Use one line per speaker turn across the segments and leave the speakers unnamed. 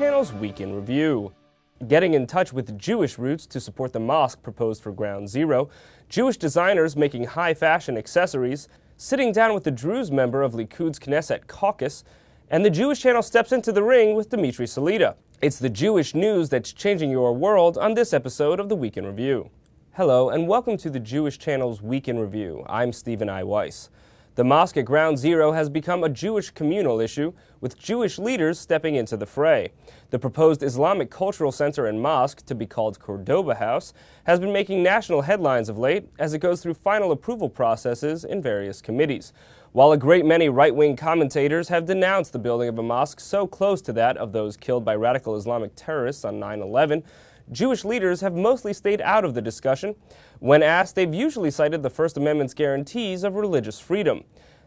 Channel's Week in Review. Getting in touch with Jewish roots to support the mosque proposed for Ground Zero, Jewish designers making high-fashion accessories, sitting down with the Druze member of Likud's Knesset caucus, and the Jewish Channel steps into the ring with Dmitri Salita. It's the Jewish news that's changing your world on this episode of the Week in Review. Hello, and welcome to the Jewish Channel's Week in Review. I'm Stephen I. Weiss. The mosque at Ground Zero has become a Jewish communal issue, with Jewish leaders stepping into the fray. The proposed Islamic Cultural Center and Mosque, to be called Cordoba House, has been making national headlines of late as it goes through final approval processes in various committees. While a great many right-wing commentators have denounced the building of a mosque so close to that of those killed by radical Islamic terrorists on 9/11, Jewish leaders have mostly stayed out of the discussion. When asked, they've usually cited the First Amendment's guarantees of religious freedom.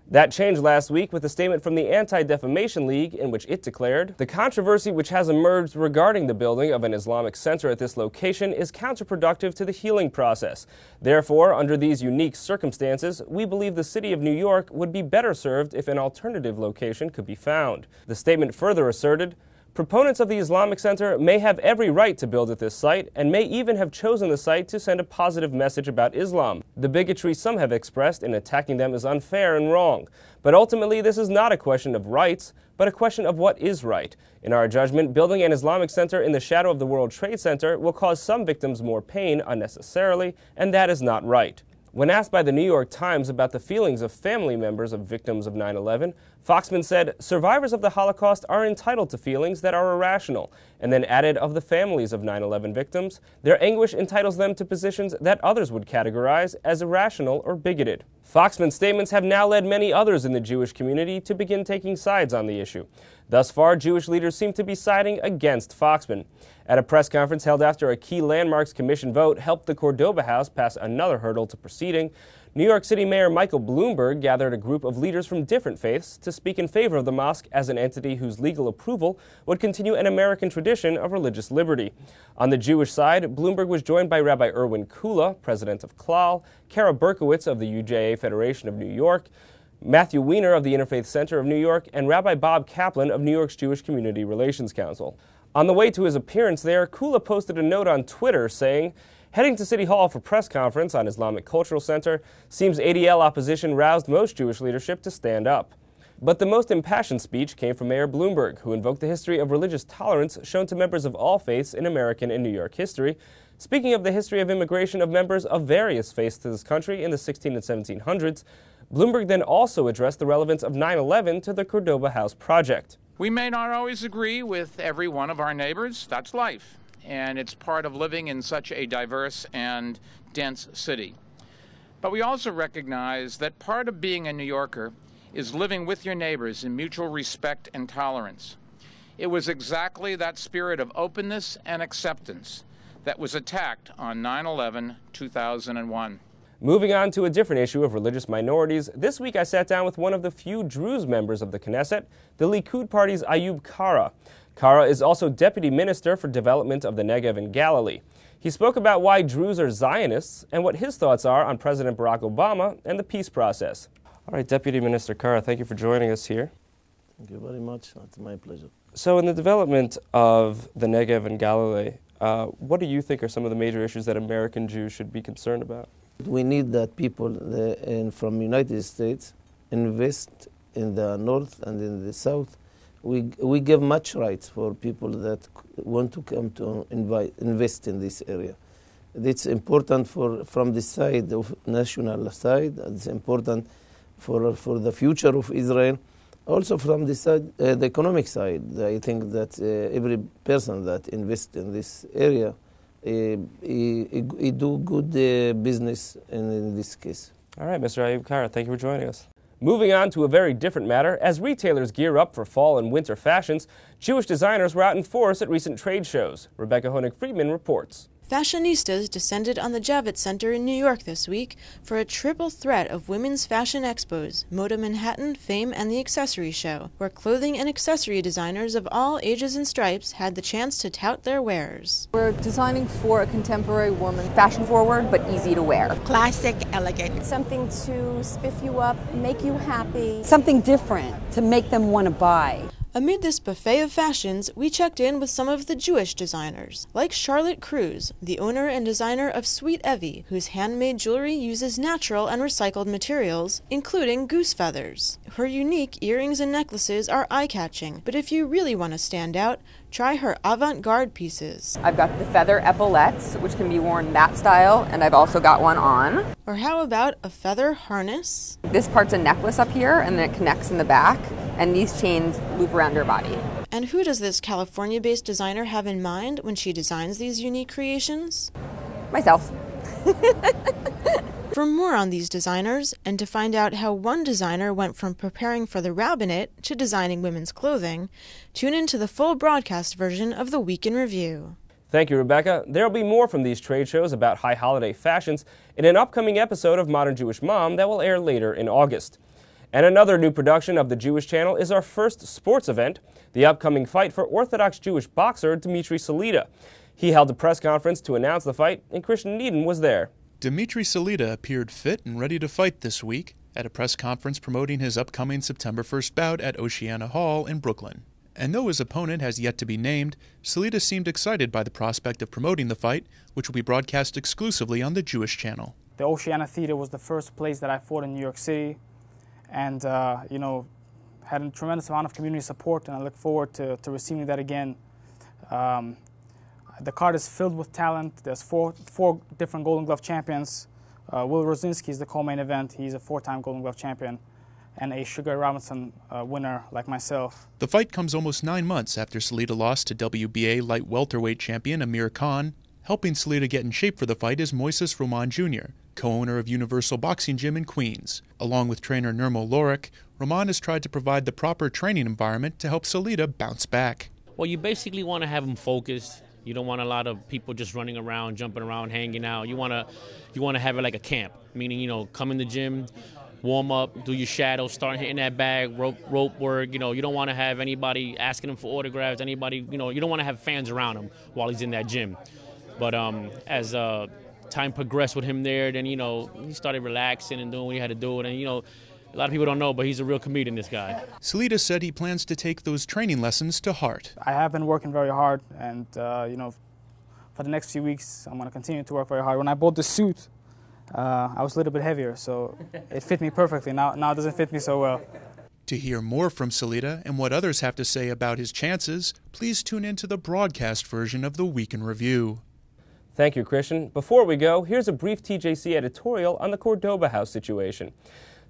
That changed last week with a statement from the Anti-Defamation League in which it declared, "The controversy which has emerged regarding the building of an Islamic center at this location is counterproductive to the healing process. Therefore, under these unique circumstances, we believe the city of New York would be better served if an alternative location could be found." The statement further asserted, "Proponents of the Islamic Center may have every right to build at this site and may even have chosen the site to send a positive message about Islam. The bigotry some have expressed in attacking them is unfair and wrong. But ultimately, this is not a question of rights, but a question of what is right. In our judgment, building an Islamic Center in the shadow of the World Trade Center will cause some victims more pain unnecessarily, and that is not right." When asked by the New York Times about the feelings of family members of victims of 9/11, Foxman said, "Survivors of the Holocaust are entitled to feelings that are irrational," and then added of the families of 9/11 victims, "Their anguish entitles them to positions that others would categorize as irrational or bigoted." Foxman's statements have now led many others in the Jewish community to begin taking sides on the issue. Thus far, Jewish leaders seem to be siding against Foxman. At a press conference held after a key Landmarks Commission vote helped the Cordoba House pass another hurdle to proceeding, New York City Mayor Michael Bloomberg gathered a group of leaders from different faiths to speak in favor of the mosque as an entity whose legal approval would continue an American tradition of religious liberty. On the Jewish side, Bloomberg was joined by Rabbi Erwin Kula, president of Klal, Kara Berkowitz of the UJA Federation of New York, Matthew Weiner of the Interfaith Center of New York, and Rabbi Bob Kaplan of New York's Jewish Community Relations Council. On the way to his appearance there, Kula posted a note on Twitter saying, "Heading to City Hall for press conference on Islamic Cultural Center, seems ADL opposition roused most Jewish leadership to stand up." But the most impassioned speech came from Mayor Bloomberg, who invoked the history of religious tolerance shown to members of all faiths in American and New York history. Speaking of the history of immigration of members of various faiths to this country in the 16 and 1700s, Bloomberg then also addressed the relevance of 9/11 to the Cordoba House project.
"We may not always agree with every one of our neighbors. That's life, and it's part of living in such a diverse and dense city. But we also recognize that part of being a New Yorker is living with your neighbors in mutual respect and tolerance. It was exactly that spirit of openness and acceptance that was attacked on 9/11/2001.
Moving on to a different issue of religious minorities, this week I sat down with one of the few Druze members of the Knesset, the Likud party's Ayoub Kara. Kara is also Deputy Minister for Development of the Negev and Galilee. He spoke about why Druze are Zionists and what his thoughts are on President Barack Obama and the peace process. All right, Deputy Minister Kara, thank you for joining us here.
Thank you very much. It's my pleasure.
So in the development of the Negev and Galilee, what do you think are some of the major issues that American Jews should be concerned about?
We need that people from United States invest in the north and in the south. We give much rights for people that want to come to invest in this area. It's important from the side of national side. It's important for the future of Israel. Also from the side, the economic side. I think that every person that invests in this area he do good business in this case.
All right, Mr. Ayoub Kara, thank you for joining us. Moving on to a very different matter, as retailers gear up for fall and winter fashions, Jewish designers were out in force at recent trade shows. Rebecca Honig-Friedman reports.
Fashionistas descended on the Javits Center in New York this week for a triple threat of women's fashion expos, Moda Manhattan, Fame, and the Accessory Show, where clothing and accessory designers of all ages and stripes had the chance to tout their wares.
We're designing for a contemporary woman. Fashion forward, but easy to wear.
Classic, elegant.
Something to spiff you up, make you happy.
Something different to make them want to buy.
Amid this buffet of fashions, we checked in with some of the Jewish designers, like Charlotte Cruz, the owner and designer of Sweet Evie, whose handmade jewelry uses natural and recycled materials, including goose feathers. Her unique earrings and necklaces are eye-catching, but if you really want to stand out, try her avant-garde pieces.
I've got the feather epaulettes, which can be worn that style, and I've also got one on.
Or how about a feather harness?
This part's a necklace up here, and then it connects in the back, and these chains loop around her body.
And who does this California-based designer have in mind when she designs these unique creations?
Myself.
For more on these designers, and to find out how one designer went from preparing for the rabbinate to designing women's clothing, tune into the full broadcast version of the Week in Review.
Thank you, Rebecca. There will be more from these trade shows about high holiday fashions in an upcoming episode of Modern Jewish Mom that will air later in August. And another new production of the Jewish Channel is our first sports event, the upcoming fight for Orthodox Jewish boxer Dmitry Salita. He held a press conference to announce the fight, and Christian Needham was there.
Dimitri Salita appeared fit and ready to fight this week at a press conference promoting his upcoming September 1st bout at Oceana Hall in Brooklyn. And though his opponent has yet to be named, Salita seemed excited by the prospect of promoting the fight, which will be broadcast exclusively on the Jewish Channel.
The Oceana Theater was the first place that I fought in New York City, and had a tremendous amount of community support, and I look forward to receiving that again. The card is filled with talent. There's four different Golden Glove champions. Will Rosinski is the co-main event. He's a 4-time Golden Glove champion, and a Sugar Robinson winner like myself.
The fight comes almost 9 months after Salita lost to WBA light welterweight champion Amir Khan. Helping Salita get in shape for the fight is Moises Roman Jr., co-owner of Universal Boxing Gym in Queens. Along with trainer Nirmal Lorik, Roman has tried to provide the proper training environment to help Salita bounce back.
Well, you basically want to have him focused. You don't want a lot of people just running around, jumping around, hanging out. You want to have it like a camp, meaning, come in the gym, warm up, do your shadows, start hitting that bag, rope work. You don't want to have anybody asking him for autographs, anybody, you don't want to have fans around him while he's in that gym. But as time progressed with him there, then, he started relaxing and doing what he had to do. And, a lot of people don't know, but he's a real comedian, this guy.
Salita said he plans to take those training lessons to heart.
I have been working very hard, and, for the next few weeks, I'm going to continue to work very hard. When I bought the suit, I was a little bit heavier, so it fit me perfectly. Now it doesn't fit me so well.
To hear more from Salita and what others have to say about his chances, please tune in to the broadcast version of the Week in Review.
Thank you, Christian. Before we go, here's a brief TJC editorial on the Cordoba House situation.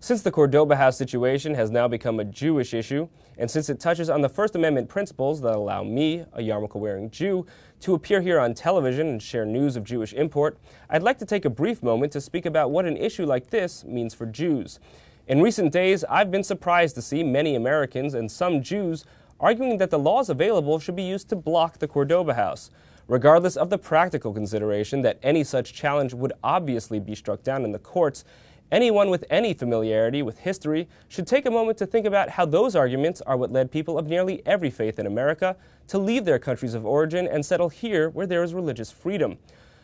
Since the Cordoba House situation has now become a Jewish issue, and since it touches on the First Amendment principles that allow me, a yarmulke-wearing Jew, to appear here on television and share news of Jewish import, I'd like to take a brief moment to speak about what an issue like this means for Jews. In recent days, I've been surprised to see many Americans and some Jews arguing that the laws available should be used to block the Cordoba House, regardless of the practical consideration that any such challenge would obviously be struck down in the courts. Anyone with any familiarity with history should take a moment to think about how those arguments are what led people of nearly every faith in America to leave their countries of origin and settle here where there is religious freedom.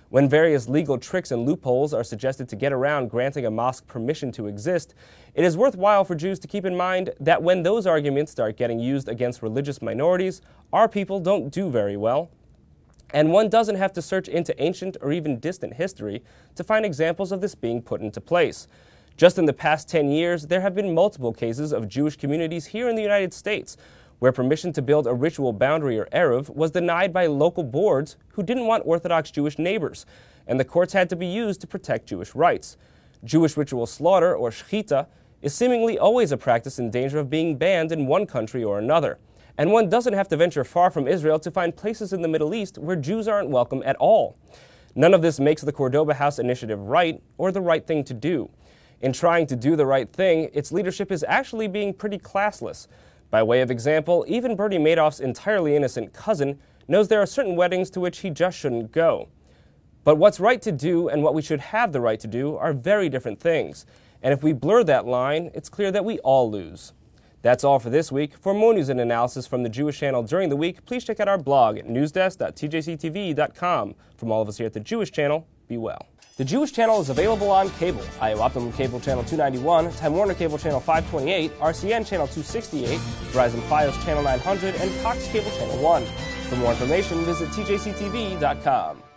When various legal tricks and loopholes are suggested to get around granting a mosque permission to exist, it is worthwhile for Jews to keep in mind that when those arguments start getting used against religious minorities, our people don't do very well. And one doesn't have to search into ancient or even distant history to find examples of this being put into place. Just in the past 10 years, there have been multiple cases of Jewish communities here in the United States where permission to build a ritual boundary or eruv was denied by local boards who didn't want Orthodox Jewish neighbors, and the courts had to be used to protect Jewish rights. Jewish ritual slaughter, or shechita, is seemingly always a practice in danger of being banned in one country or another. And one doesn't have to venture far from Israel to find places in the Middle East where Jews aren't welcome at all. None of this makes the Cordoba House initiative right or the right thing to do. In trying to do the right thing, its leadership is actually being pretty classless. By way of example, even Bernie Madoff's entirely innocent cousin knows there are certain weddings to which he just shouldn't go. But what's right to do and what we should have the right to do are very different things. And if we blur that line, it's clear that we all lose. That's all for this week. For more news and analysis from the Jewish Channel during the week, please check out our blog at newsdesk.tjctv.com. From all of us here at the Jewish Channel, be well. The Jewish channel is available on cable: IO Optimum Cable Channel 291, Time Warner Cable Channel 528, RCN Channel 268, Verizon Fios Channel 900, and Cox Cable Channel 1. For more information, visit tjctv.com.